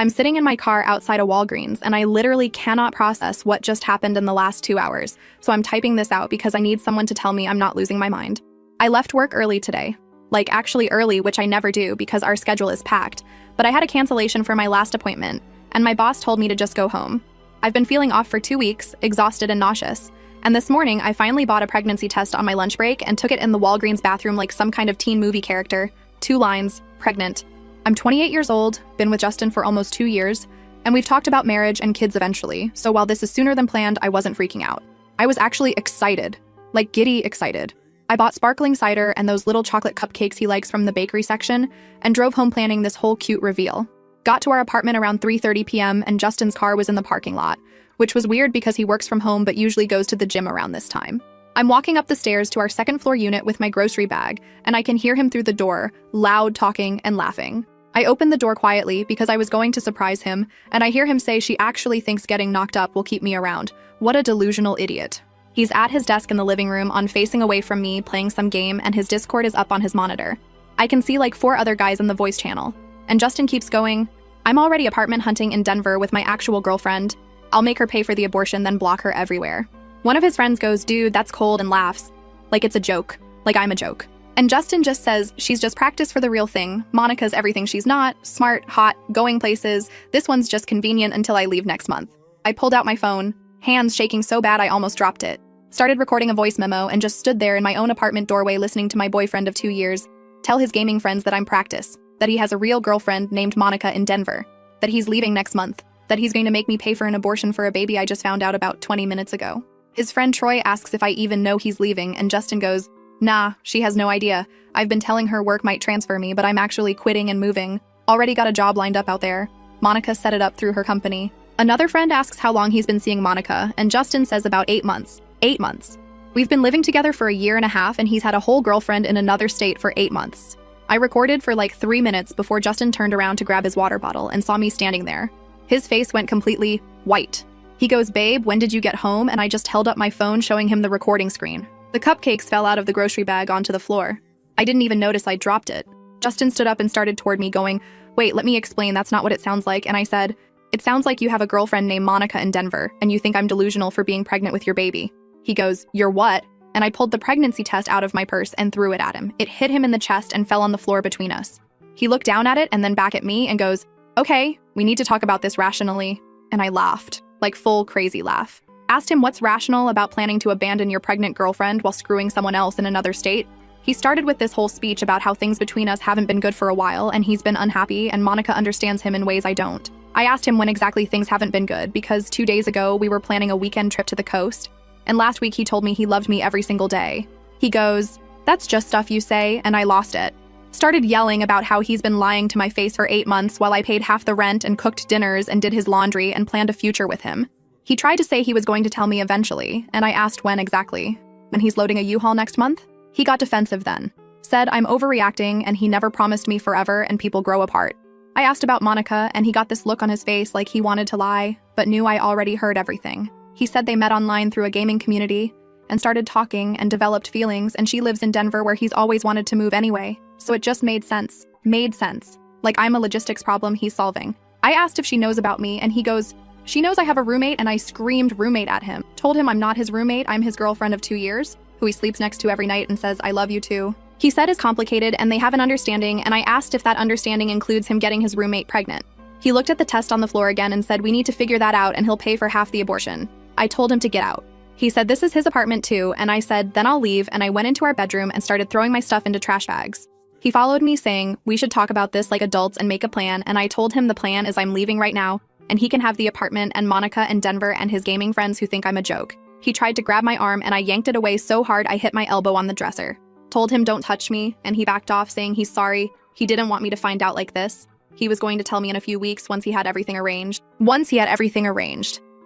I'm sitting in my car outside a Walgreens, and I literally cannot process what just happened in the last 2 hours, so I'm typing this out because I need someone to tell me I'm not losing my mind. I left work early today. Like, actually early, which I never do because our schedule is packed, but I had a cancellation for my last appointment, and my boss told me to just go home. I've been feeling off for 2 weeks, exhausted and nauseous, and this morning I finally bought a pregnancy test on my lunch break and took it in the Walgreens bathroom like some kind of teen movie character. 2 lines, pregnant. I'm 28 years old, been with Justin for almost 2 years, and we've talked about marriage and kids eventually, so while this is sooner than planned, I wasn't freaking out. I was actually excited, like giddy excited. I bought sparkling cider and those little chocolate cupcakes he likes from the bakery section, and drove home planning this whole cute reveal. Got to our apartment around 3:30 p.m. and Justin's car was in the parking lot, which was weird because he works from home but usually goes to the gym around this time. I'm walking up the stairs to our second floor unit with my grocery bag, and I can hear him through the door, loud talking and laughing. I open the door quietly because I was going to surprise him, and I hear him say she actually thinks getting knocked up will keep me around. What a delusional idiot. He's at his desk in the living room facing away from me playing some game, and his Discord is up on his monitor. I can see like 4 other guys in the voice channel. And Justin keeps going, I'm already apartment hunting in Denver with my actual girlfriend. I'll make her pay for the abortion, then block her everywhere. One of his friends goes, dude, that's cold, and laughs. Like it's a joke. Like I'm a joke. And Justin just says, she's just practice for the real thing. Monica's everything she's not, smart, hot, going places. This one's just convenient until I leave next month. I pulled out my phone, hands shaking so bad I almost dropped it. Started recording a voice memo and just stood there in my own apartment doorway listening to my boyfriend of 2 years tell his gaming friends that I'm practice, that he has a real girlfriend named Monica in Denver, that he's leaving next month, that he's going to make me pay for an abortion for a baby I just found out about 20 minutes ago. His friend Troy asks if I even know he's leaving, and Justin goes, nah, she has no idea. I've been telling her work might transfer me, but I'm actually quitting and moving. Already got a job lined up out there. Monica set it up through her company. Another friend asks how long he's been seeing Monica, and Justin says about 8 months. 8 months. We've been living together for 1.5 years, and he's had a whole girlfriend in another state for 8 months. I recorded for like 3 minutes before Justin turned around to grab his water bottle and saw me standing there. His face went completely white. He goes, babe, when did you get home? And I just held up my phone showing him the recording screen. The cupcakes fell out of the grocery bag onto the floor. I didn't even notice I'd dropped it. Justin stood up and started toward me going, wait, let me explain, that's not what it sounds like. And I said, it sounds like you have a girlfriend named Monica in Denver, and you think I'm delusional for being pregnant with your baby. He goes, you're what? And I pulled the pregnancy test out of my purse and threw it at him. It hit him in the chest and fell on the floor between us. He looked down at it and then back at me and goes, okay, we need to talk about this rationally. And I laughed, like full crazy laugh. Asked him what's rational about planning to abandon your pregnant girlfriend while screwing someone else in another state. He started with this whole speech about how things between us haven't been good for a while and he's been unhappy and Monica understands him in ways I don't. I asked him when exactly things haven't been good because 2 days ago we were planning a weekend trip to the coast, and last week he told me he loved me every single day. He goes, that's just stuff you say, and I lost it. Started yelling about how he's been lying to my face for 8 months while I paid half the rent and cooked dinners and did his laundry and planned a future with him. He tried to say he was going to tell me eventually, and I asked when exactly. When he's loading a U-Haul next month? He got defensive then. Said I'm overreacting and he never promised me forever and people grow apart. I asked about Monica and he got this look on his face like he wanted to lie, but knew I already heard everything. He said they met online through a gaming community and started talking and developed feelings, and she lives in Denver where he's always wanted to move anyway. So it just made sense. Made sense. Like I'm a logistics problem he's solving. I asked if she knows about me and he goes, she knows I have a roommate, and I screamed roommate at him. Told him I'm not his roommate, I'm his girlfriend of 2 years, who he sleeps next to every night and says, I love you too. He said is complicated and they have an understanding, and I asked if that understanding includes him getting his roommate pregnant. He looked at the test on the floor again and said we need to figure that out and he'll pay for half the abortion. I told him to get out. He said this is his apartment too, and I said then I'll leave, and I went into our bedroom and started throwing my stuff into trash bags. He followed me saying we should talk about this like adults and make a plan, and I told him the plan is I'm leaving right now, and he can have the apartment and Monica and Denver and his gaming friends who think I'm a joke. He tried to grab my arm and I yanked it away so hard I hit my elbow on the dresser. Told him don't touch me, and he backed off saying he's sorry. He didn't want me to find out like this. He was going to tell me in a few weeks once he had everything arranged.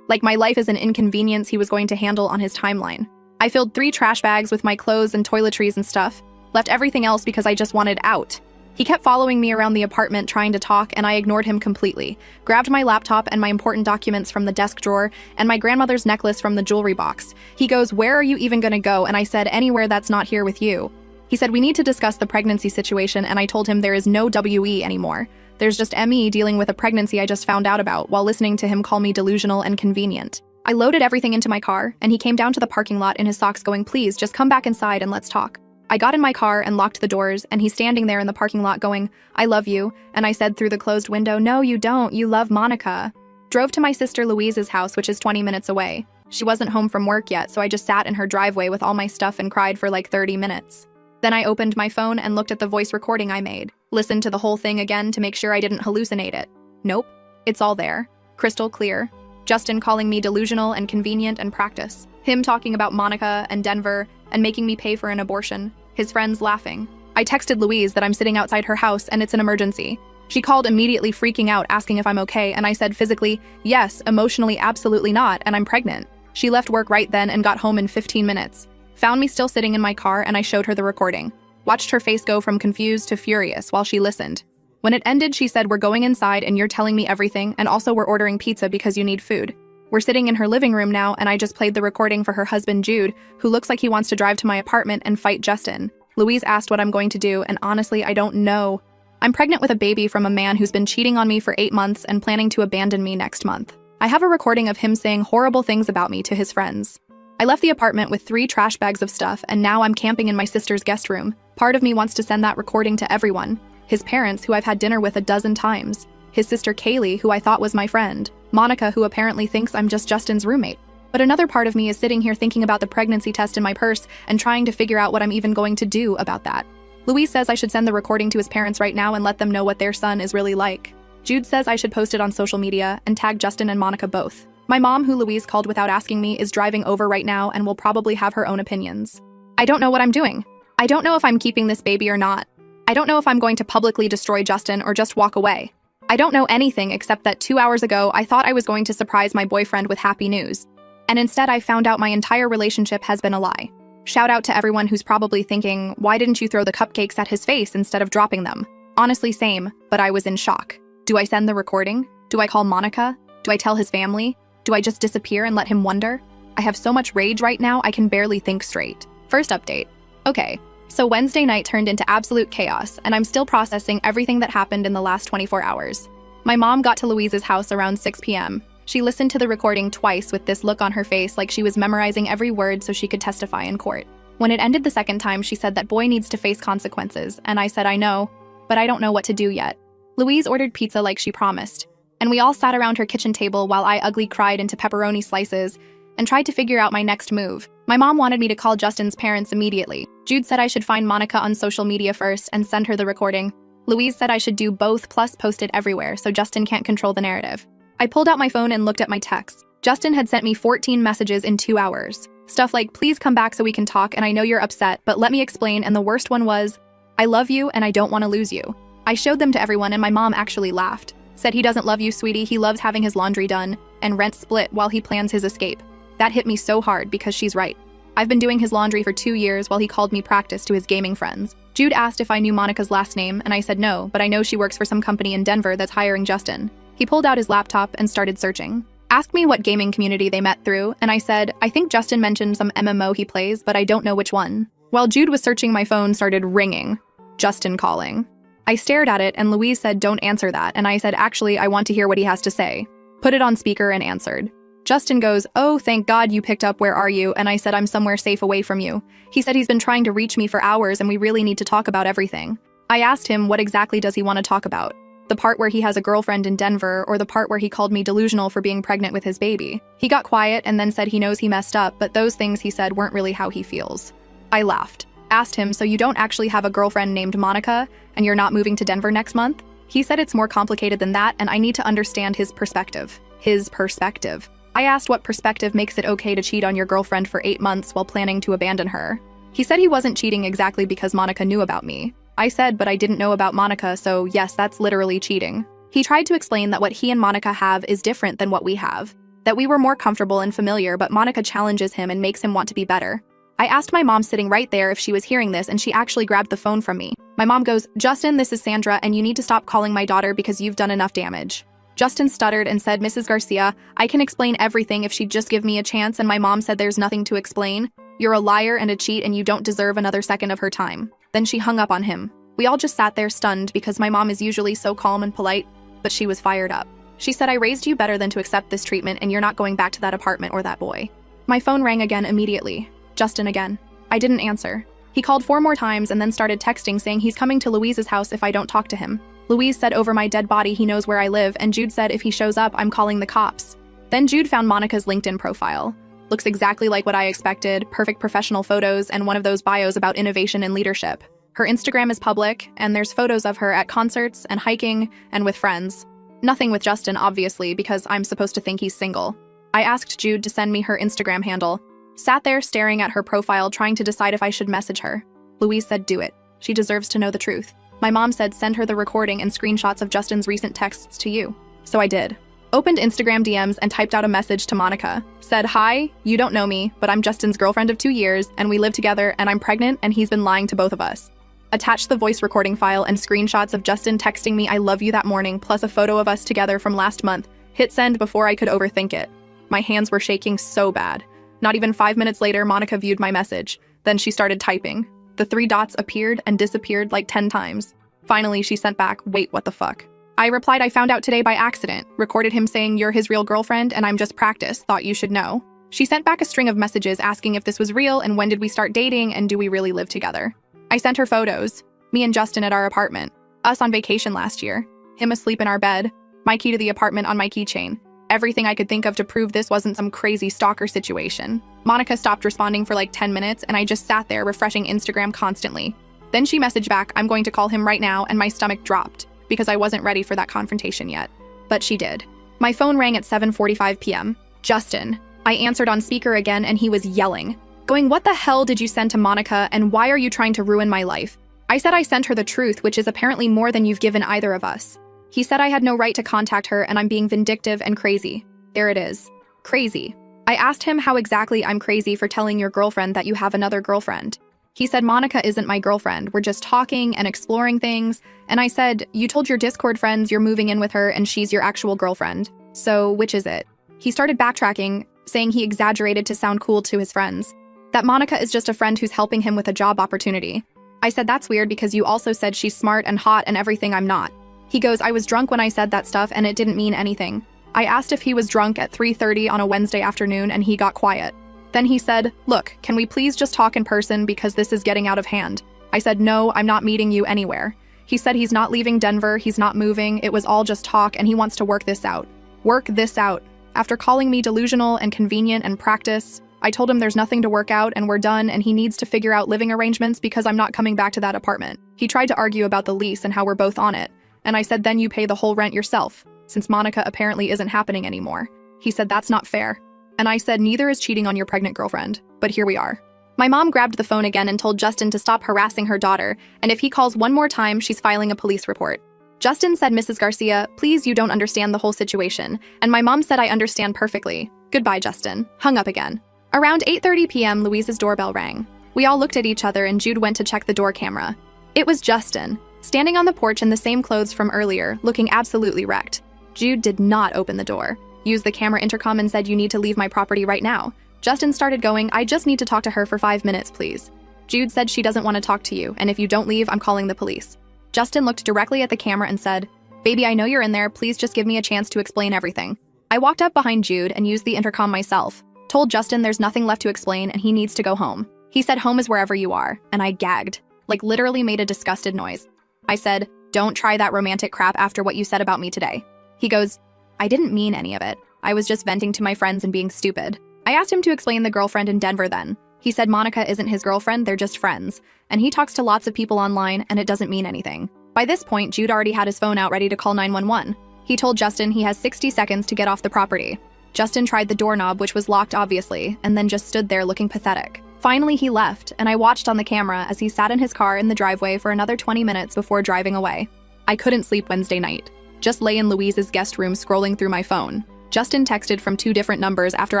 Like my life is an inconvenience he was going to handle on his timeline. I filled 3 trash bags with my clothes and toiletries and stuff, left everything else because I just wanted out. He kept following me around the apartment trying to talk, and I ignored him completely. Grabbed my laptop and my important documents from the desk drawer and my grandmother's necklace from the jewelry box. He goes, where are you even gonna go? And I said, anywhere that's not here with you. He said, we need to discuss the pregnancy situation, and I told him there is no WE anymore. There's just me dealing with a pregnancy I just found out about while listening to him call me delusional and convenient. I loaded everything into my car, and he came down to the parking lot in his socks going, "Please, just come back inside and let's talk." I got in my car and locked the doors, and he's standing there in the parking lot going, "I love you," and I said through the closed window, "No, you don't, you love Monica." Drove to my sister Louise's house, which is 20 minutes away. She wasn't home from work yet, so I just sat in her driveway with all my stuff and cried for like 30 minutes. Then I opened my phone and looked at the voice recording I made. Listened to the whole thing again to make sure I didn't hallucinate it. Nope. It's all there. Crystal clear. Justin calling me delusional and convenient and practice. Him talking about Monica and Denver and making me pay for an abortion. His friends laughing. I texted Louise that I'm sitting outside her house and it's an emergency. She called immediately freaking out, asking if I'm okay, and I said physically, yes, emotionally, absolutely not, and I'm pregnant. She left work right then and got home in 15 minutes. Found me still sitting in my car, and I showed her the recording. Watched her face go from confused to furious while she listened. When it ended, she said, "We're going inside and you're telling me everything, and also we're ordering pizza because you need food." We're sitting in her living room now, and I just played the recording for her husband, Jude, who looks like he wants to drive to my apartment and fight Justin. Louise asked what I'm going to do, and honestly, I don't know. I'm pregnant with a baby from a man who's been cheating on me for 8 months and planning to abandon me next month. I have a recording of him saying horrible things about me to his friends. I left the apartment with 3 trash bags of stuff, and now I'm camping in my sister's guest room. Part of me wants to send that recording to everyone. His parents, who I've had dinner with a dozen times. His sister Kaylee, who I thought was my friend. Monica, who apparently thinks I'm just Justin's roommate. But another part of me is sitting here thinking about the pregnancy test in my purse and trying to figure out what I'm even going to do about that. Louise says I should send the recording to his parents right now and let them know what their son is really like. Jude says I should post it on social media and tag Justin and Monica both. My mom, who Louise called without asking me, is driving over right now and will probably have her own opinions. I don't know what I'm doing. I don't know if I'm keeping this baby or not. I don't know if I'm going to publicly destroy Justin or just walk away. I don't know anything except that 2 hours ago I thought I was going to surprise my boyfriend with happy news. And instead I found out my entire relationship has been a lie. Shout out to everyone who's probably thinking, why didn't you throw the cupcakes at his face instead of dropping them? Honestly, same, but I was in shock. Do I send the recording? Do I call Monica? Do I tell his family? Do I just disappear and let him wonder? I have so much rage right now I can barely think straight. First update. Okay, so Wednesday night turned into absolute chaos, and I'm still processing everything that happened in the last 24 hours. My mom got to Louise's house around 6 p.m. She listened to the recording twice with this look on her face like she was memorizing every word so she could testify in court. When it ended the second time, she said that boy needs to face consequences, and I said I know, but I don't know what to do yet. Louise ordered pizza like she promised, and we all sat around her kitchen table while I ugly cried into pepperoni slices and tried to figure out my next move. My mom wanted me to call Justin's parents immediately. Jude said I should find Monica on social media first and send her the recording. Louise said I should do both plus post it everywhere so Justin can't control the narrative. I pulled out my phone and looked at my texts. Justin had sent me 14 messages in 2 hours. Stuff like, "Please come back so we can talk, and I know you're upset, but let me explain," and the worst one was, "I love you and I don't want to lose you." I showed them to everyone and my mom actually laughed. Said he doesn't love you, sweetie, he loves having his laundry done and rent split while he plans his escape. That hit me so hard because she's right. I've been doing his laundry for 2 years while he called me practice to his gaming friends. Jude asked if I knew Monica's last name, and I said no, but I know she works for some company in Denver that's hiring Justin. He pulled out his laptop and started searching. Asked me what gaming community they met through, and I said, I think Justin mentioned some MMO he plays, but I don't know which one. While Jude was searching, my phone started ringing. Justin calling. I stared at it, and Louise said, "Don't answer that," and I said, "Actually, I want to hear what he has to say." Put it on speaker and answered. Justin goes, "Oh, thank God you picked up, where are you?" And I said, "I'm somewhere safe away from you." He said he's been trying to reach me for hours and we really need to talk about everything. I asked him what exactly does he want to talk about? The part where he has a girlfriend in Denver, or the part where he called me delusional for being pregnant with his baby? He got quiet and then said he knows he messed up, but those things he said weren't really how he feels. I laughed. Asked him, "So you don't actually have a girlfriend named Monica, and you're not moving to Denver next month?" He said it's more complicated than that, and I need to understand his perspective. His perspective. I asked what perspective makes it okay to cheat on your girlfriend for 8 months while planning to abandon her. He said he wasn't cheating exactly because Monica knew about me. I said, but I didn't know about Monica, so yes, that's literally cheating. He tried to explain that what he and Monica have is different than what we have. That we were more comfortable and familiar, but Monica challenges him and makes him want to be better. I asked my mom sitting right there if she was hearing this, and she actually grabbed the phone from me. My mom goes, "Justin, this is Sandra, and you need to stop calling my daughter because you've done enough damage." Justin stuttered and said, "Mrs. Garcia, I can explain everything if she'd just give me a chance," and my mom said there's nothing to explain. "You're a liar and a cheat and you don't deserve another second of her time." Then she hung up on him. We all just sat there stunned because my mom is usually so calm and polite, but she was fired up. She said, I raised you better than to accept this treatment and you're not going back to that apartment or that boy. My phone rang again immediately. Justin again. I didn't answer. He called 4 more times and then started texting saying he's coming to Louise's house if I don't talk to him. Louise said over my dead body he knows where I live, and Jude said if he shows up, I'm calling the cops. Then Jude found Monica's LinkedIn profile. Looks exactly like what I expected, perfect professional photos and one of those bios about innovation and leadership. Her Instagram is public, and there's photos of her at concerts and hiking and with friends. Nothing with Justin, obviously, because I'm supposed to think he's single. I asked Jude to send me her Instagram handle. Sat there staring at her profile, trying to decide if I should message her. Louise said, do it. She deserves to know the truth. My mom said send her the recording and screenshots of Justin's recent texts to you. So I did. Opened Instagram DMs and typed out a message to Monica. Said, hi, you don't know me, but I'm Justin's girlfriend of 2 years, and we live together, and I'm pregnant, and he's been lying to both of us. Attached the voice recording file and screenshots of Justin texting me I love you that morning, plus a photo of us together from last month. Hit send before I could overthink it. My hands were shaking so bad. Not even 5 minutes later, Monica viewed my message. Then she started typing. The 3 dots appeared and disappeared like 10 times. Finally, she sent back, wait, what the fuck? I replied, I found out today by accident. Recorded him saying you're his real girlfriend and I'm just practice, thought you should know. She sent back a string of messages asking if this was real and when did we start dating and do we really live together. I sent her photos. Me and Justin at our apartment. Us on vacation last year. Him asleep in our bed. My key to the apartment on my keychain. Everything I could think of to prove this wasn't some crazy stalker situation. Monica stopped responding for like 10 minutes and I just sat there refreshing Instagram constantly. Then she messaged back, I'm going to call him right now, and my stomach dropped because I wasn't ready for that confrontation yet. But she did. My phone rang at 7:45 p.m. Justin. I answered on speaker again and he was yelling. Going, what the hell did you send to Monica and why are you trying to ruin my life? I said I sent her the truth, which is apparently more than you've given either of us. He said I had no right to contact her and I'm being vindictive and crazy. There it is. Crazy. I asked him how exactly I'm crazy for telling your girlfriend that you have another girlfriend. He said Monica isn't my girlfriend, we're just talking and exploring things, and I said, you told your Discord friends you're moving in with her and she's your actual girlfriend. So, which is it? He started backtracking, saying he exaggerated to sound cool to his friends. That Monica is just a friend who's helping him with a job opportunity. I said that's weird because you also said she's smart and hot and everything I'm not. He goes, I was drunk when I said that stuff and it didn't mean anything. I asked if he was drunk at 3:30 on a Wednesday afternoon and he got quiet. Then he said, look, can we please just talk in person because this is getting out of hand? I said, no, I'm not meeting you anywhere. He said he's not leaving Denver, he's not moving, it was all just talk and he wants to work this out. Work this out. After calling me delusional and convenient and practice, I told him there's nothing to work out and we're done and he needs to figure out living arrangements because I'm not coming back to that apartment. He tried to argue about the lease and how we're both on it. And I said, then you pay the whole rent yourself, since Monica apparently isn't happening anymore. He said, that's not fair. And I said, neither is cheating on your pregnant girlfriend. But here we are. My mom grabbed the phone again and told Justin to stop harassing her daughter, and if he calls one more time, she's filing a police report. Justin said, Mrs. Garcia, please, you don't understand the whole situation. And my mom said, I understand perfectly. Goodbye, Justin. Hung up again. Around 8:30 p.m., Louise's doorbell rang. We all looked at each other and Jude went to check the door camera. It was Justin, standing on the porch in the same clothes from earlier, looking absolutely wrecked. Jude did not open the door. Used the camera intercom and said, you need to leave my property right now. Justin started going, I just need to talk to her for 5 minutes, please. Jude said she doesn't want to talk to you, and if you don't leave, I'm calling the police. Justin looked directly at the camera and said, baby, I know you're in there, please just give me a chance to explain everything. I walked up behind Jude and used the intercom myself. Told Justin there's nothing left to explain and he needs to go home. He said home is wherever you are, and I gagged, like literally made a disgusted noise. I said, don't try that romantic crap after what you said about me today. He goes, I didn't mean any of it. I was just venting to my friends and being stupid. I asked him to explain the girlfriend in Denver then. He said Monica isn't his girlfriend, they're just friends. And he talks to lots of people online and it doesn't mean anything. By this point, Jude already had his phone out ready to call 911. He told Justin he has 60 seconds to get off the property. Justin tried the doorknob, which was locked obviously, and then just stood there looking pathetic. Finally, he left, and I watched on the camera as he sat in his car in the driveway for another 20 minutes before driving away. I couldn't sleep Wednesday night. Just lay in Louise's guest room scrolling through my phone. Justin texted from 2 different numbers after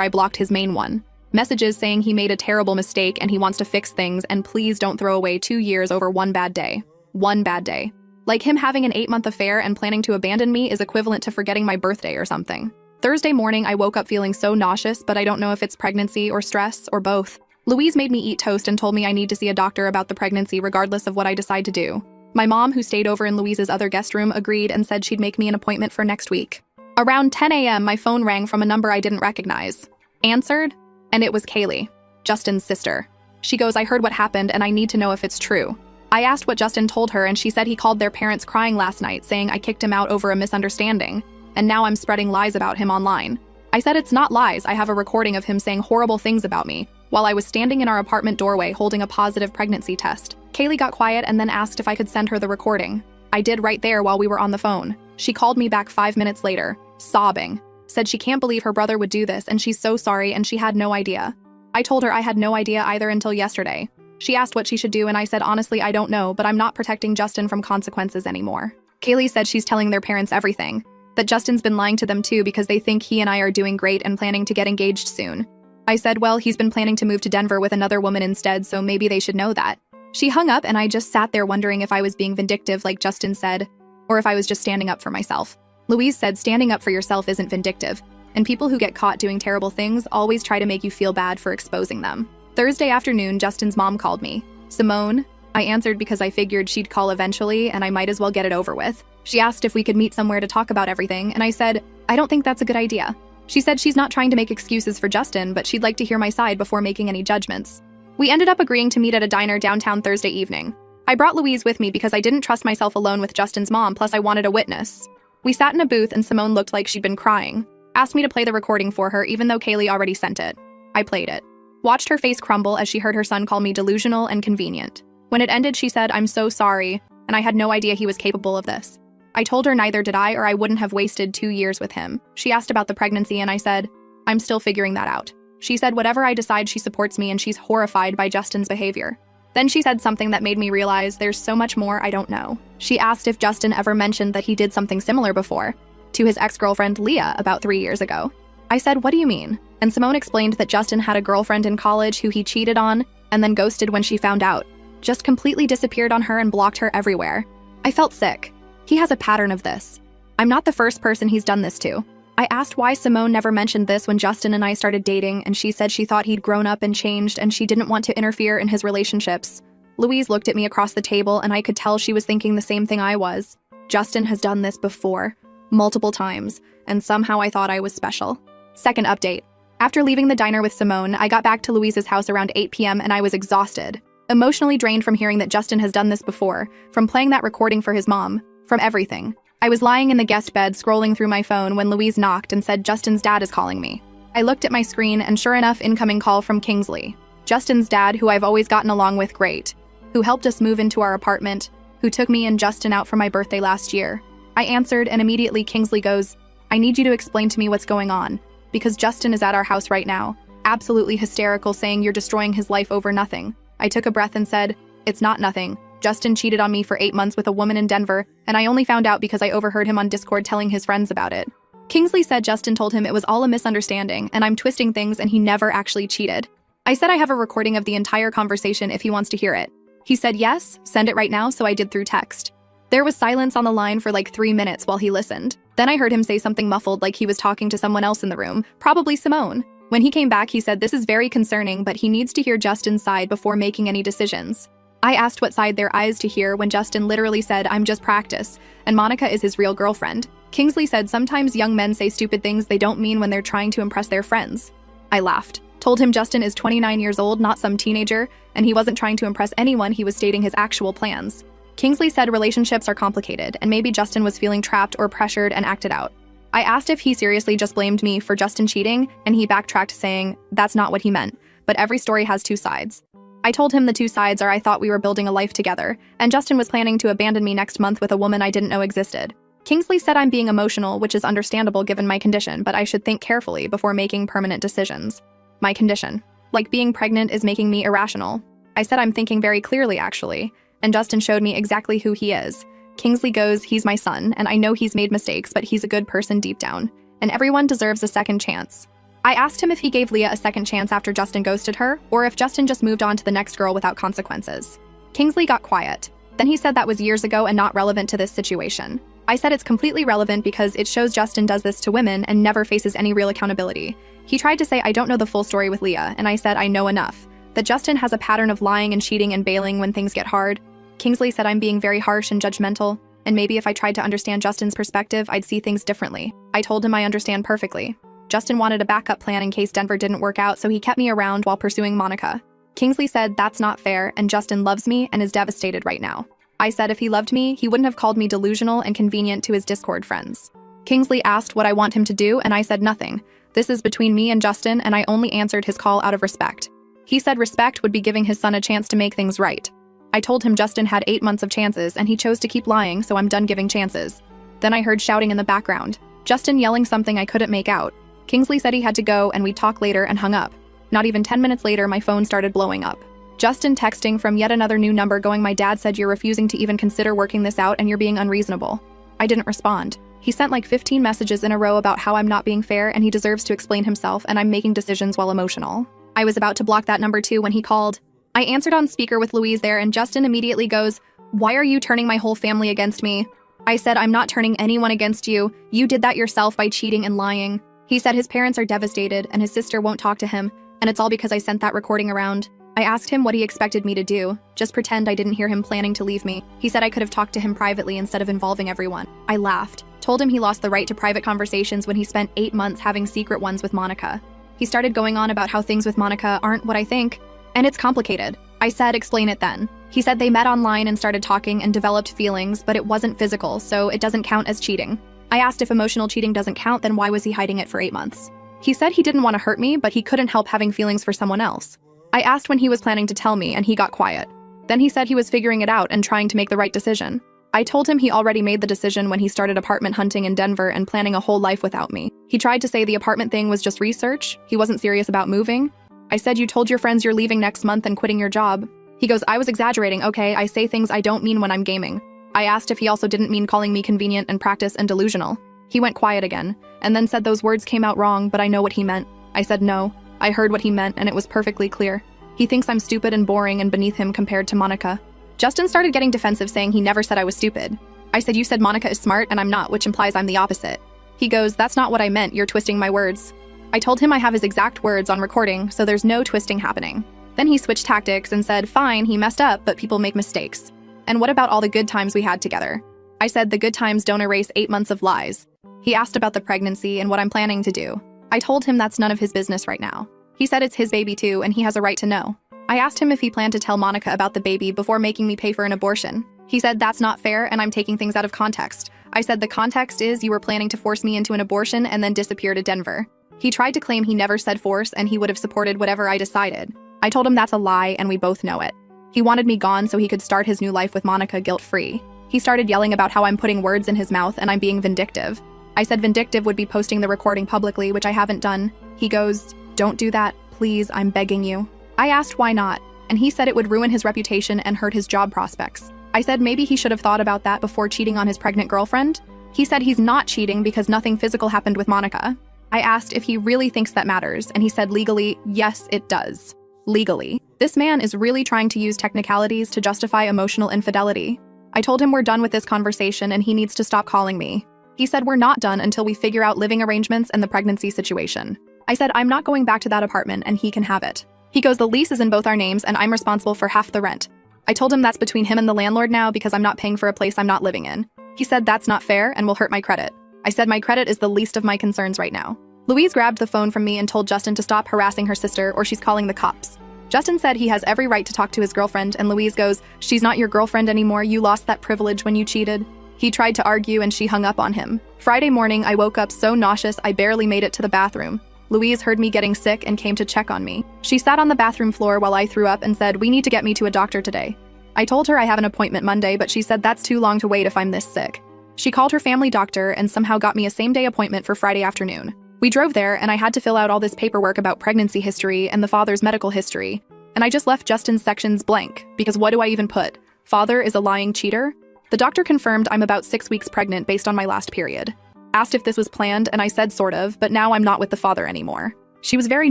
I blocked his main one. Messages saying he made a terrible mistake and he wants to fix things and please don't throw away 2 years over one bad day. One bad day. Like him having an 8-month affair and planning to abandon me is equivalent to forgetting my birthday or something. Thursday morning, I woke up feeling so nauseous, but I don't know if it's pregnancy or stress or both. Louise made me eat toast and told me I need to see a doctor about the pregnancy regardless of what I decide to do. My mom, who stayed over in Louise's other guest room, agreed and said she'd make me an appointment for next week. Around 10 a.m., my phone rang from a number I didn't recognize. Answered, and it was Kaylee, Justin's sister. She goes, "I heard what happened and I need to know if it's true." I asked what Justin told her and she said he called their parents crying last night, saying I kicked him out over a misunderstanding, and now I'm spreading lies about him online. I said it's not lies, I have a recording of him saying horrible things about me while I was standing in our apartment doorway holding a positive pregnancy test. Kaylee got quiet and then asked if I could send her the recording. I did right there while we were on the phone. She called me back 5 minutes later, sobbing, said she can't believe her brother would do this and she's so sorry and she had no idea. I told her I had no idea either until yesterday. She asked what she should do and I said honestly I don't know, but I'm not protecting Justin from consequences anymore. Kaylee said she's telling their parents everything, that Justin's been lying to them too because they think he and I are doing great and planning to get engaged soon. I said, well, he's been planning to move to Denver with another woman instead, so maybe they should know that. She hung up and I just sat there wondering if I was being vindictive like Justin said, or if I was just standing up for myself. Louise said standing up for yourself isn't vindictive, and people who get caught doing terrible things always try to make you feel bad for exposing them. Thursday afternoon, Justin's mom called me. Simone. I answered because I figured she'd call eventually and I might as well get it over with. She asked if we could meet somewhere to talk about everything, and I said, I don't think that's a good idea. She said she's not trying to make excuses for Justin, but she'd like to hear my side before making any judgments. We ended up agreeing to meet at a diner downtown Thursday evening. I brought Louise with me because I didn't trust myself alone with Justin's mom, plus I wanted a witness. We sat in a booth and Simone looked like she'd been crying. Asked me to play the recording for her even though Kaylee already sent it. I played it. Watched her face crumble as she heard her son call me delusional and convenient. When it ended, she said, I'm so sorry, and I had no idea he was capable of this. I told her neither did I, or I wouldn't have wasted 2 years with him. She asked about the pregnancy and I said, I'm still figuring that out. She said whatever I decide, she supports me and she's horrified by Justin's behavior. Then she said something that made me realize there's so much more I don't know. She asked if Justin ever mentioned that he did something similar before, to his ex-girlfriend Leah about 3 years ago. I said, what do you mean? And Simone explained that Justin had a girlfriend in college who he cheated on and then ghosted when she found out. Just completely disappeared on her and blocked her everywhere. I felt sick. He has a pattern of this. I'm not the first person he's done this to. I asked why Simone never mentioned this when Justin and I started dating, and she said she thought he'd grown up and changed and she didn't want to interfere in his relationships. Louise looked at me across the table and I could tell she was thinking the same thing I was. Justin has done this before, multiple times, and somehow I thought I was special. Second update. After leaving the diner with Simone, I got back to Louise's house around 8 p.m. and I was exhausted. Emotionally drained from hearing that Justin has done this before, from playing that recording for his mom, from everything. I was lying in the guest bed scrolling through my phone when Louise knocked and said Justin's dad is calling me. I looked at my screen and sure enough, incoming call from Kingsley. Justin's dad, who I've always gotten along with great, who helped us move into our apartment, who took me and Justin out for my birthday last year. I answered and immediately Kingsley goes, I need you to explain to me what's going on, because Justin is at our house right now, absolutely hysterical, saying you're destroying his life over nothing. I took a breath and said, it's not nothing. Justin cheated on me for 8 months with a woman in Denver, and I only found out because I overheard him on Discord telling his friends about it. Kingsley said Justin told him it was all a misunderstanding, and I'm twisting things and he never actually cheated. I said I have a recording of the entire conversation if he wants to hear it. He said yes, send it right now, so I did through text. There was silence on the line for like 3 minutes while he listened. Then I heard him say something muffled like he was talking to someone else in the room, probably Simone. When he came back, he said this is very concerning, but he needs to hear Justin's side before making any decisions. I asked what side their eyes to hear when Justin literally said, I'm just practice, and Monica is his real girlfriend. Kingsley said sometimes young men say stupid things they don't mean when they're trying to impress their friends. I laughed. Told him Justin is 29 years old, not some teenager, and he wasn't trying to impress anyone, he was stating his actual plans. Kingsley said relationships are complicated, and maybe Justin was feeling trapped or pressured and acted out. I asked if he seriously just blamed me for Justin cheating, and he backtracked saying, that's not what he meant, but every story has 2 sides. I told him the 2 sides are I thought we were building a life together, and Justin was planning to abandon me next month with a woman I didn't know existed. Kingsley said I'm being emotional, which is understandable given my condition, but I should think carefully before making permanent decisions. My condition. Like being pregnant is making me irrational. I said I'm thinking very clearly, actually, and Justin showed me exactly who he is. Kingsley goes, he's my son, and I know he's made mistakes, but he's a good person deep down, and everyone deserves a second chance. I asked him if he gave Leah a second chance after Justin ghosted her, or if Justin just moved on to the next girl without consequences. Kingsley got quiet. Then he said that was years ago and not relevant to this situation. I said it's completely relevant because it shows Justin does this to women and never faces any real accountability. He tried to say I don't know the full story with Leah, and I said I know enough. That Justin has a pattern of lying and cheating and bailing when things get hard. Kingsley said I'm being very harsh and judgmental, and maybe if I tried to understand Justin's perspective, I'd see things differently. I told him I understand perfectly. Justin wanted a backup plan in case Denver didn't work out, so he kept me around while pursuing Monica. Kingsley said that's not fair, and Justin loves me and is devastated right now. I said if he loved me, he wouldn't have called me delusional and convenient to his Discord friends. Kingsley asked what I want him to do, and I said nothing. This is between me and Justin, and I only answered his call out of respect. He said respect would be giving his son a chance to make things right. I told him Justin had 8 months of chances, and he chose to keep lying, so I'm done giving chances. Then I heard shouting in the background. Justin yelling something I couldn't make out. Kingsley said he had to go, and we'd talk later, and hung up. Not even 10 minutes later, my phone started blowing up. Justin texting from yet another new number going, my dad said you're refusing to even consider working this out and you're being unreasonable. I didn't respond. He sent like 15 messages in a row about how I'm not being fair and he deserves to explain himself and I'm making decisions while emotional. I was about to block that number too when he called. I answered on speaker with Louise there and Justin immediately goes, "Why are you turning my whole family against me?" I said, "I'm not turning anyone against you. You did that yourself by cheating and lying." He said his parents are devastated and his sister won't talk to him, and it's all because I sent that recording around. I asked him what he expected me to do, just pretend I didn't hear him planning to leave me. He said I could have talked to him privately instead of involving everyone. I laughed, told him he lost the right to private conversations when he spent 8 months having secret ones with Monica. He started going on about how things with Monica aren't what I think, and it's complicated. I said, explain it then. He said they met online and started talking and developed feelings, but it wasn't physical, so it doesn't count as cheating. I asked if emotional cheating doesn't count, then why was he hiding it for 8 months? He said he didn't want to hurt me, but he couldn't help having feelings for someone else. I asked when he was planning to tell me, and he got quiet. Then he said he was figuring it out and trying to make the right decision. I told him he already made the decision when he started apartment hunting in Denver and planning a whole life without me. He tried to say the apartment thing was just research. He wasn't serious about moving. I said, "You told your friends you're leaving next month and quitting your job." He goes, "I was exaggerating, okay? I say things I don't mean when I'm gaming." I asked if he also didn't mean calling me convenient and practice and delusional. He went quiet again, and then said those words came out wrong, but I know what he meant. I said no. I heard what he meant, and it was perfectly clear. He thinks I'm stupid and boring and beneath him compared to Monica. Justin started getting defensive, saying he never said I was stupid. I said, "You said Monica is smart, and I'm not, which implies I'm the opposite." He goes, "That's not what I meant, you're twisting my words." I told him I have his exact words on recording, so there's no twisting happening. Then he switched tactics and said, "Fine, he messed up, but people make mistakes. And what about all the good times we had together?" I said the good times don't erase 8 months of lies. He asked about the pregnancy and what I'm planning to do. I told him that's none of his business right now. He said it's his baby too, and he has a right to know. I asked him if he planned to tell Monica about the baby before making me pay for an abortion. He said that's not fair and I'm taking things out of context. I said the context is you were planning to force me into an abortion and then disappear to Denver. He tried to claim he never said force and he would have supported whatever I decided. I told him that's a lie and we both know it. He wanted me gone so he could start his new life with Monica guilt-free. He started yelling about how I'm putting words in his mouth and I'm being vindictive. I said vindictive would be posting the recording publicly, which I haven't done. He goes, "Don't do that, please, I'm begging you." I asked why not, and he said it would ruin his reputation and hurt his job prospects. I said maybe he should have thought about that before cheating on his pregnant girlfriend. He said he's not cheating because nothing physical happened with Monica. I asked if he really thinks that matters, and he said legally, yes, it does. Legally. This man is really trying to use technicalities to justify emotional infidelity. I told him we're done with this conversation and he needs to stop calling me. He said we're not done until we figure out living arrangements and the pregnancy situation. I said I'm not going back to that apartment and he can have it. He goes, "The lease is in both our names and I'm responsible for half the rent." I told him that's between him and the landlord now because I'm not paying for a place I'm not living in. He said that's not fair and will hurt my credit. I said my credit is the least of my concerns right now. Louise grabbed the phone from me and told Justin to stop harassing her sister or she's calling the cops. Justin said he has every right to talk to his girlfriend, and Louise goes, "She's not your girlfriend anymore, you lost that privilege when you cheated." He tried to argue and she hung up on him. Friday morning, I woke up so nauseous I barely made it to the bathroom. Louise heard me getting sick and came to check on me. She sat on the bathroom floor while I threw up and said, "We need to get me to a doctor today." I told her I have an appointment Monday, but she said that's too long to wait if I'm this sick. She called her family doctor and somehow got me a same-day appointment for Friday afternoon. We drove there and I had to fill out all this paperwork about pregnancy history and the father's medical history. And I just left Justin's sections blank, because what do I even put? Father is a lying cheater? The doctor confirmed I'm about 6 weeks pregnant based on my last period. Asked if this was planned, and I said sort of, but now I'm not with the father anymore. She was very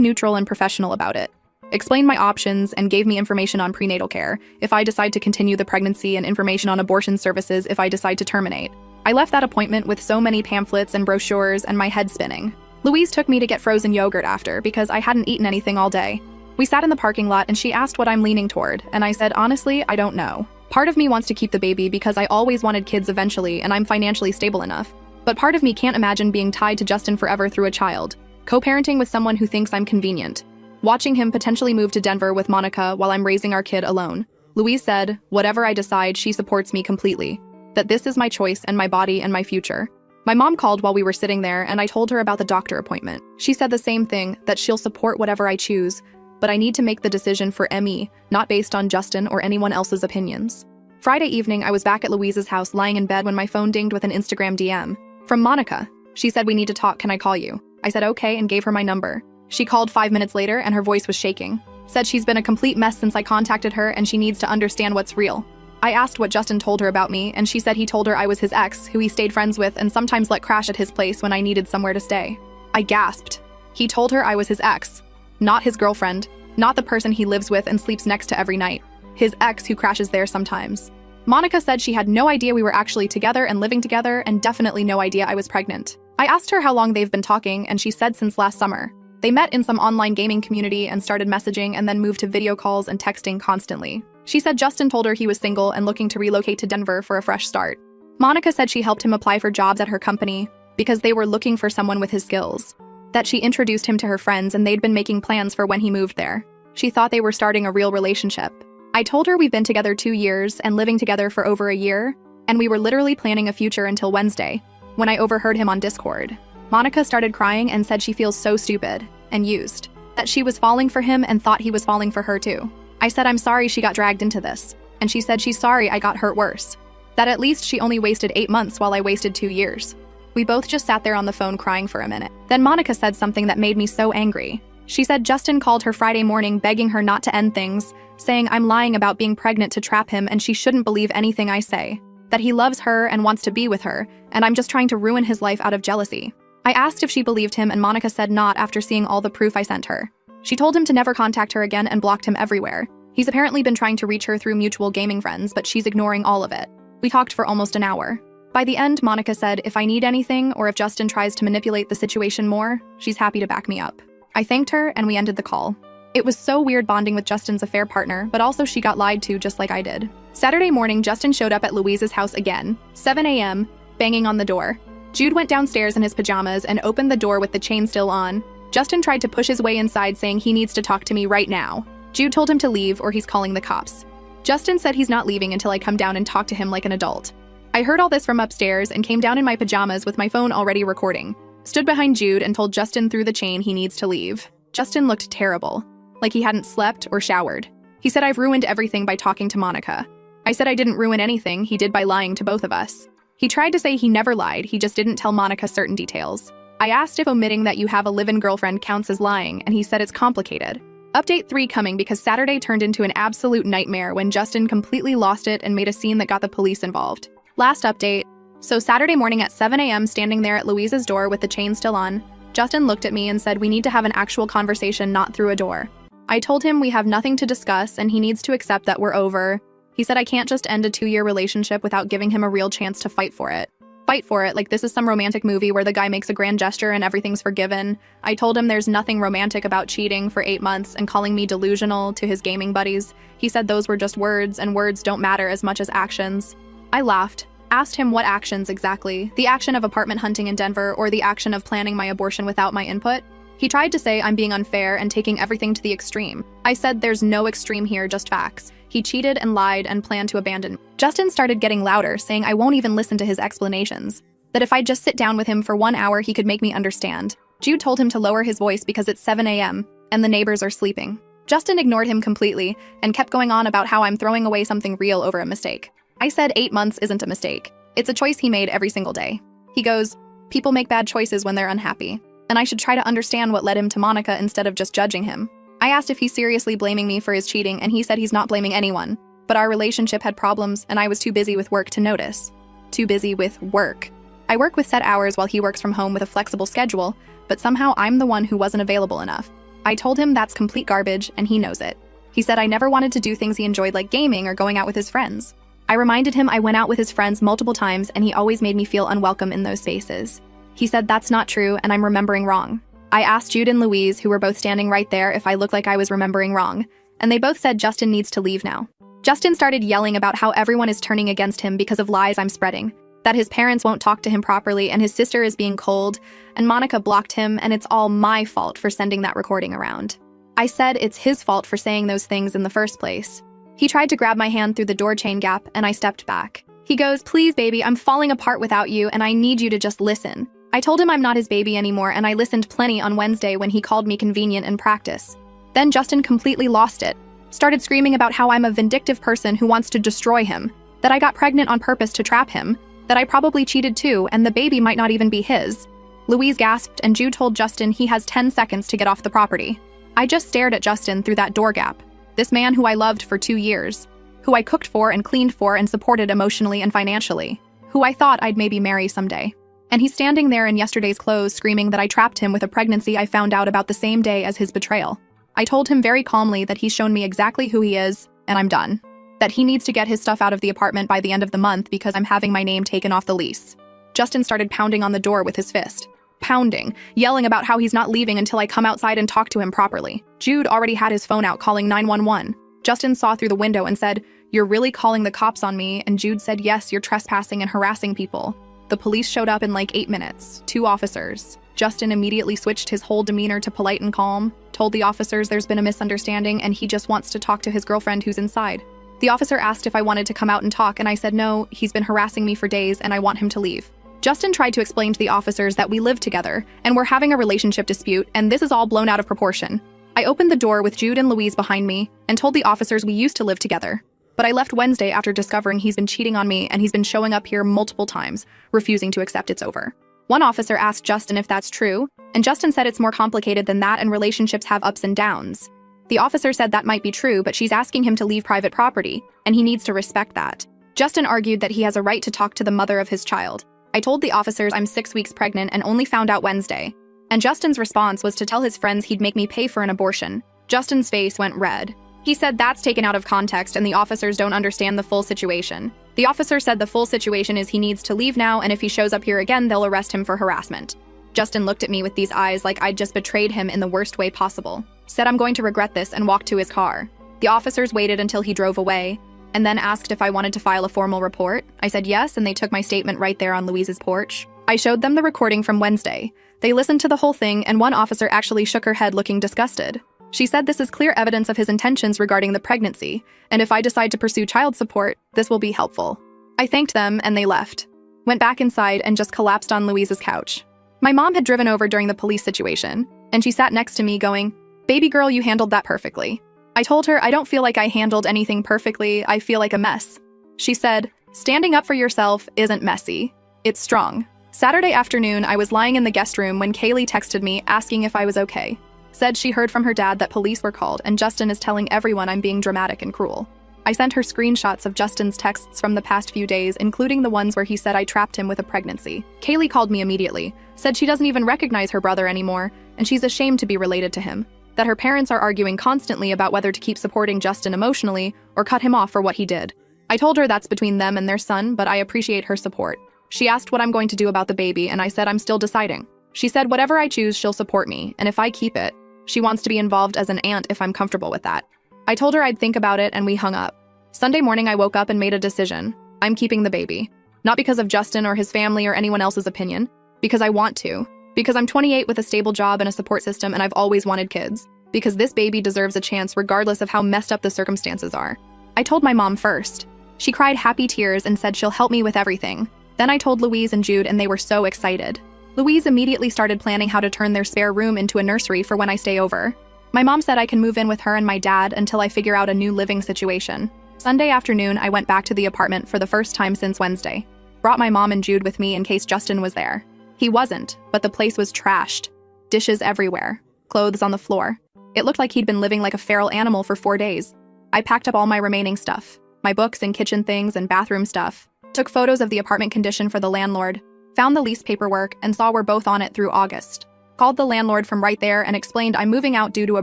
neutral and professional about it. Explained my options and gave me information on prenatal care if I decide to continue the pregnancy and information on abortion services if I decide to terminate. I left that appointment with so many pamphlets and brochures and my head spinning. Louise took me to get frozen yogurt after because I hadn't eaten anything all day. We sat in the parking lot and she asked what I'm leaning toward, and I said, honestly, I don't know. Part of me wants to keep the baby because I always wanted kids eventually and I'm financially stable enough. But part of me can't imagine being tied to Justin forever through a child, co-parenting with someone who thinks I'm convenient, watching him potentially move to Denver with Monica while I'm raising our kid alone. Louise said, whatever I decide, she supports me completely, that this is my choice and my body and my future. My mom called while we were sitting there and I told her about the doctor appointment. She said the same thing, that she'll support whatever I choose, but I need to make the decision for me, not based on Justin or anyone else's opinions. Friday evening, I was back at Louise's house lying in bed when my phone dinged with an Instagram DM from Monica. She said, we need to talk, can I call you? I said okay and gave her my number. She called 5 minutes later and her voice was shaking. Said she's been a complete mess since I contacted her and she needs to understand what's real. I asked what Justin told her about me and she said he told her I was his ex, who he stayed friends with and sometimes let crash at his place when I needed somewhere to stay. I gasped. He told her I was his ex, not his girlfriend, not the person he lives with and sleeps next to every night. His ex who crashes there sometimes. Monica said she had no idea we were actually together and living together and definitely no idea I was pregnant. I asked her how long they've been talking and she said since last summer. They met in some online gaming community and started messaging and then moved to video calls and texting constantly. She said Justin told her he was single and looking to relocate to Denver for a fresh start. Monica said she helped him apply for jobs at her company because they were looking for someone with his skills. That she introduced him to her friends and they'd been making plans for when he moved there. She thought they were starting a real relationship. I told her we've been together 2 years and living together for over a year, and we were literally planning a future until Wednesday, when I overheard him on Discord. Monica started crying and said she feels so stupid and used, that she was falling for him and thought he was falling for her too. I said I'm sorry she got dragged into this, and she said she's sorry I got hurt worse. That at least she only wasted 8 months while I wasted 2 years. We both just sat there on the phone crying for a minute. Then Monica said something that made me so angry. She said Justin called her Friday morning begging her not to end things, saying I'm lying about being pregnant to trap him and she shouldn't believe anything I say. That he loves her and wants to be with her, and I'm just trying to ruin his life out of jealousy. I asked if she believed him and Monica said not after seeing all the proof I sent her. She told him to never contact her again and blocked him everywhere. He's apparently been trying to reach her through mutual gaming friends, but she's ignoring all of it. We talked for almost an hour. By the end, Monica said if I need anything or if Justin tries to manipulate the situation more, she's happy to back me up. I thanked her and we ended the call. It was so weird bonding with Justin's affair partner, but also she got lied to just like I did. Saturday morning, Justin showed up at Louise's house again, 7 a.m., banging on the door. Jude went downstairs in his pajamas and opened the door with the chain still on. Justin tried to push his way inside saying he needs to talk to me right now. Jude told him to leave or he's calling the cops. Justin said he's not leaving until I come down and talk to him like an adult. I heard all this from upstairs and came down in my pajamas with my phone already recording. Stood behind Jude and told Justin through the chain he needs to leave. Justin looked terrible, like he hadn't slept or showered. He said I've ruined everything by talking to Monica. I said I didn't ruin anything, he did by lying to both of us. He tried to say he never lied, he just didn't tell Monica certain details. I asked if omitting that you have a live-in girlfriend counts as lying, and he said it's complicated. Update 3 coming because Saturday turned into an absolute nightmare when Justin completely lost it and made a scene that got the police involved. Last update. So Saturday morning at 7 a.m. standing there at Louise's door with the chain still on, Justin looked at me and said we need to have an actual conversation, not through a door. I told him we have nothing to discuss and he needs to accept that we're over. He said I can't just end a 2-year relationship without giving him a real chance to fight for it. Fight for it like this is some romantic movie where the guy makes a grand gesture and everything's forgiven. I told him there's nothing romantic about cheating for 8 months and calling me delusional to his gaming buddies. He said those were just words and words don't matter as much as actions. I laughed. Asked him what actions exactly, the action of apartment hunting in Denver or the action of planning my abortion without my input. He tried to say I'm being unfair and taking everything to the extreme. I said there's no extreme here, just facts. He cheated and lied and planned to abandon me. Justin started getting louder, saying I won't even listen to his explanations. That if I'd just sit down with him for 1 hour, he could make me understand. Jude told him to lower his voice because it's 7 a.m. and the neighbors are sleeping. Justin ignored him completely and kept going on about how I'm throwing away something real over a mistake. I said 8 months isn't a mistake. It's a choice he made every single day. He goes, people make bad choices when they're unhappy, and I should try to understand what led him to Monica instead of just judging him. I asked if he's seriously blaming me for his cheating, and he said he's not blaming anyone, but our relationship had problems and I was too busy with work to notice. Too busy with work. I work with set hours while he works from home with a flexible schedule, but somehow I'm the one who wasn't available enough. I told him that's complete garbage, and he knows it. He said I never wanted to do things he enjoyed like gaming or going out with his friends. I reminded him I went out with his friends multiple times and he always made me feel unwelcome in those spaces. He said that's not true and I'm remembering wrong. I asked Jude and Louise, who were both standing right there, if I looked like I was remembering wrong, and they both said Justin needs to leave now. Justin started yelling about how everyone is turning against him because of lies I'm spreading, that his parents won't talk to him properly and his sister is being cold, and Monica blocked him and it's all my fault for sending that recording around. I said it's his fault for saying those things in the first place. He tried to grab my hand through the door chain gap and I stepped back. He goes, "Please, baby, I'm falling apart without you and I need you to just listen." I told him I'm not his baby anymore and I listened plenty on Wednesday when he called me convenient in practice. Then Justin completely lost it. Started screaming about how I'm a vindictive person who wants to destroy him, that I got pregnant on purpose to trap him, that I probably cheated too and the baby might not even be his. Louise gasped and Jude told Justin he has 10 seconds to get off the property. I just stared at Justin through that door gap. This man who I loved for 2 years, who I cooked for and cleaned for and supported emotionally and financially, who I thought I'd maybe marry someday. And he's standing there in yesterday's clothes screaming that I trapped him with a pregnancy I found out about the same day as his betrayal. I told him very calmly that he's shown me exactly who he is, and I'm done. That he needs to get his stuff out of the apartment by the end of the month because I'm having my name taken off the lease. Justin started pounding on the door with his fist. Pounding, yelling about how he's not leaving until I come outside and talk to him properly. Jude already had his phone out calling 911. Justin saw through the window and said, "You're really calling the cops on me?" And Jude said, "Yes, you're trespassing and harassing people." The police showed up in like 8 minutes, 2 officers. Justin immediately switched his whole demeanor to polite and calm, told the officers there's been a misunderstanding and he just wants to talk to his girlfriend who's inside. The officer asked if I wanted to come out and talk and I said no, he's been harassing me for days and I want him to leave. Justin tried to explain to the officers that we live together and we're having a relationship dispute and this is all blown out of proportion. I opened the door with Jude and Louise behind me and told the officers we used to live together. But I left Wednesday after discovering he's been cheating on me and he's been showing up here multiple times, refusing to accept it's over. One officer asked Justin if that's true, and Justin said it's more complicated than that and relationships have ups and downs. The officer said that might be true, but she's asking him to leave private property, and he needs to respect that. Justin argued that he has a right to talk to the mother of his child. I told the officers I'm 6 weeks pregnant and only found out Wednesday. And Justin's response was to tell his friends he'd make me pay for an abortion. Justin's face went red. He said that's taken out of context and the officers don't understand the full situation. The officer said the full situation is he needs to leave now and if he shows up here again, they'll arrest him for harassment. Justin looked at me with these eyes like I'd just betrayed him in the worst way possible. Said I'm going to regret this and walked to his car. The officers waited until he drove away and then asked if I wanted to file a formal report. I said yes and they took my statement right there on Louise's porch. I showed them the recording from Wednesday. They listened to the whole thing and one officer actually shook her head looking disgusted. She said this is clear evidence of his intentions regarding the pregnancy, and if I decide to pursue child support, this will be helpful. I thanked them and they left. Went back inside and just collapsed on Louise's couch. My mom had driven over during the police situation, and she sat next to me going, "Baby girl, you handled that perfectly." I told her I don't feel like I handled anything perfectly, I feel like a mess. She said, "Standing up for yourself isn't messy, it's strong." Saturday afternoon, I was lying in the guest room when Kaylee texted me asking if I was okay. Said she heard from her dad that police were called and Justin is telling everyone I'm being dramatic and cruel. I sent her screenshots of Justin's texts from the past few days, including the ones where he said I trapped him with a pregnancy. Kaylee called me immediately, said she doesn't even recognize her brother anymore, and she's ashamed to be related to him, that her parents are arguing constantly about whether to keep supporting Justin emotionally or cut him off for what he did. I told her that's between them and their son, but I appreciate her support. She asked what I'm going to do about the baby, and I said I'm still deciding. She said whatever I choose, she'll support me, and if I keep it, she wants to be involved as an aunt if I'm comfortable with that. I told her I'd think about it and we hung up. Sunday morning I woke up and made a decision. I'm keeping the baby. Not because of Justin or his family or anyone else's opinion. Because I want to. Because I'm 28 with a stable job and a support system and I've always wanted kids. Because this baby deserves a chance regardless of how messed up the circumstances are. I told my mom first. She cried happy tears and said she'll help me with everything. Then I told Louise and Jude and they were so excited. Louise immediately started planning how to turn their spare room into a nursery for when I stay over. My mom said I can move in with her and my dad until I figure out a new living situation. Sunday afternoon, I went back to the apartment for the first time since Wednesday. Brought my mom and Jude with me in case Justin was there. He wasn't, but the place was trashed. Dishes everywhere. Clothes on the floor. It looked like he'd been living like a feral animal for 4 days. I packed up all my remaining stuff. My books and kitchen things and bathroom stuff. Took photos of the apartment condition for the landlord. Found the lease paperwork and saw we're both on it through August. Called the landlord from right there and explained I'm moving out due to a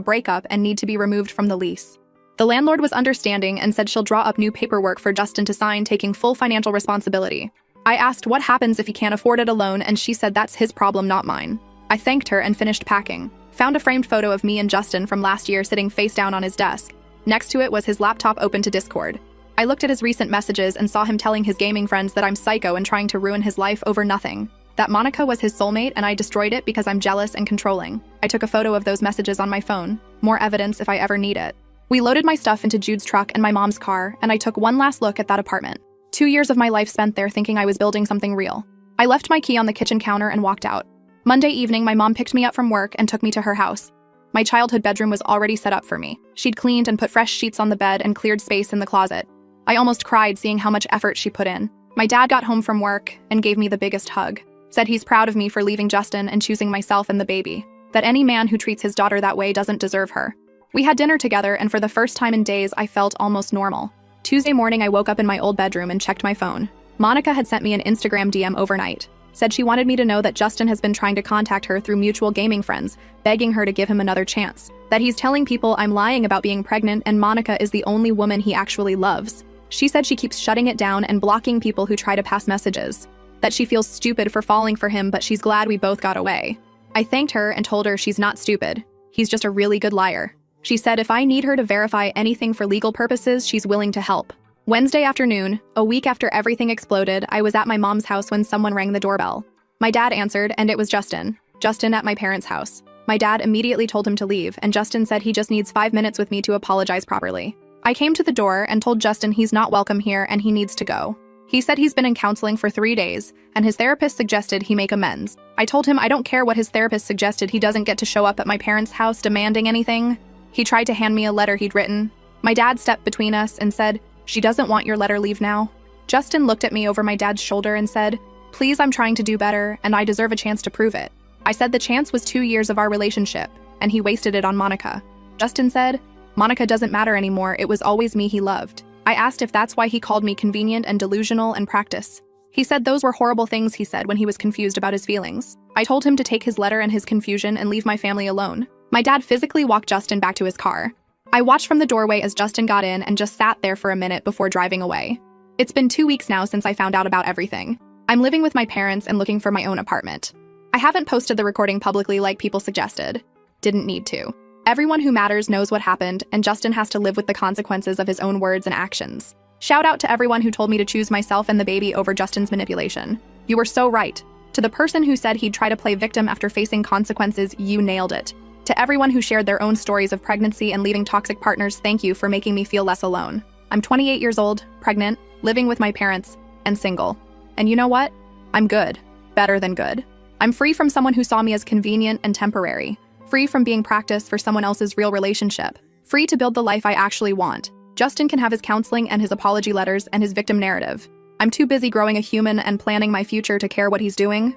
breakup and need to be removed from the lease. The landlord was understanding and said she'll draw up new paperwork for Justin to sign, taking full financial responsibility. I asked what happens if he can't afford it alone and she said that's his problem, not mine. I thanked her and finished packing. Found a framed photo of me and Justin from last year sitting face down on his desk. Next to it was his laptop open to Discord. I looked at his recent messages and saw him telling his gaming friends that I'm psycho and trying to ruin his life over nothing. That Monica was his soulmate and I destroyed it because I'm jealous and controlling. I took a photo of those messages on my phone. More evidence if I ever need it. We loaded my stuff into Jude's truck and my mom's car, and I took one last look at that apartment. 2 years of my life spent there thinking I was building something real. I left my key on the kitchen counter and walked out. Monday evening, my mom picked me up from work and took me to her house. My childhood bedroom was already set up for me. She'd cleaned and put fresh sheets on the bed and cleared space in the closet. I almost cried seeing how much effort she put in. My dad got home from work and gave me the biggest hug. Said he's proud of me for leaving Justin and choosing myself and the baby. That any man who treats his daughter that way doesn't deserve her. We had dinner together, and for the first time in days, I felt almost normal. Tuesday morning, I woke up in my old bedroom and checked my phone. Monica had sent me an Instagram DM overnight. Said she wanted me to know that Justin has been trying to contact her through mutual gaming friends, begging her to give him another chance. That he's telling people I'm lying about being pregnant and Monica is the only woman he actually loves. She said she keeps shutting it down and blocking people who try to pass messages. That she feels stupid for falling for him, but she's glad we both got away. I thanked her and told her she's not stupid. He's just a really good liar. She said if I need her to verify anything for legal purposes, she's willing to help. Wednesday afternoon, a week after everything exploded, I was at my mom's house when someone rang the doorbell. My dad answered, and it was Justin. Justin at my parents' house. My dad immediately told him to leave, and Justin said he just needs 5 minutes with me to apologize properly. I came to the door and told Justin he's not welcome here and he needs to go. He said he's been in counseling for 3 days, and his therapist suggested he make amends. I told him I don't care what his therapist suggested, he doesn't get to show up at my parents' house demanding anything. He tried to hand me a letter he'd written. My dad stepped between us and said, "She doesn't want your letter, leave now." Justin looked at me over my dad's shoulder and said, "Please, I'm trying to do better, and I deserve a chance to prove it." I said the chance was 2 years of our relationship, and he wasted it on Monica. Justin said, "Monica doesn't matter anymore, it was always me he loved." I asked if that's why he called me convenient and delusional and practice. He said those were horrible things he said when he was confused about his feelings. I told him to take his letter and his confusion and leave my family alone. My dad physically walked Justin back to his car. I watched from the doorway as Justin got in and just sat there for a minute before driving away. It's been 2 weeks now since I found out about everything. I'm living with my parents and looking for my own apartment. I haven't posted the recording publicly like people suggested. Didn't need to. Everyone who matters knows what happened, and Justin has to live with the consequences of his own words and actions. Shout out to everyone who told me to choose myself and the baby over Justin's manipulation. You were so right. To the person who said he'd try to play victim after facing consequences, you nailed it. To everyone who shared their own stories of pregnancy and leaving toxic partners, thank you for making me feel less alone. I'm 28 years old, pregnant, living with my parents, and single. And you know what? I'm good. Better than good. I'm free from someone who saw me as convenient and temporary. Free from being practiced for someone else's real relationship. Free to build the life I actually want. Justin can have his counseling and his apology letters and his victim narrative. I'm too busy growing a human and planning my future to care what he's doing.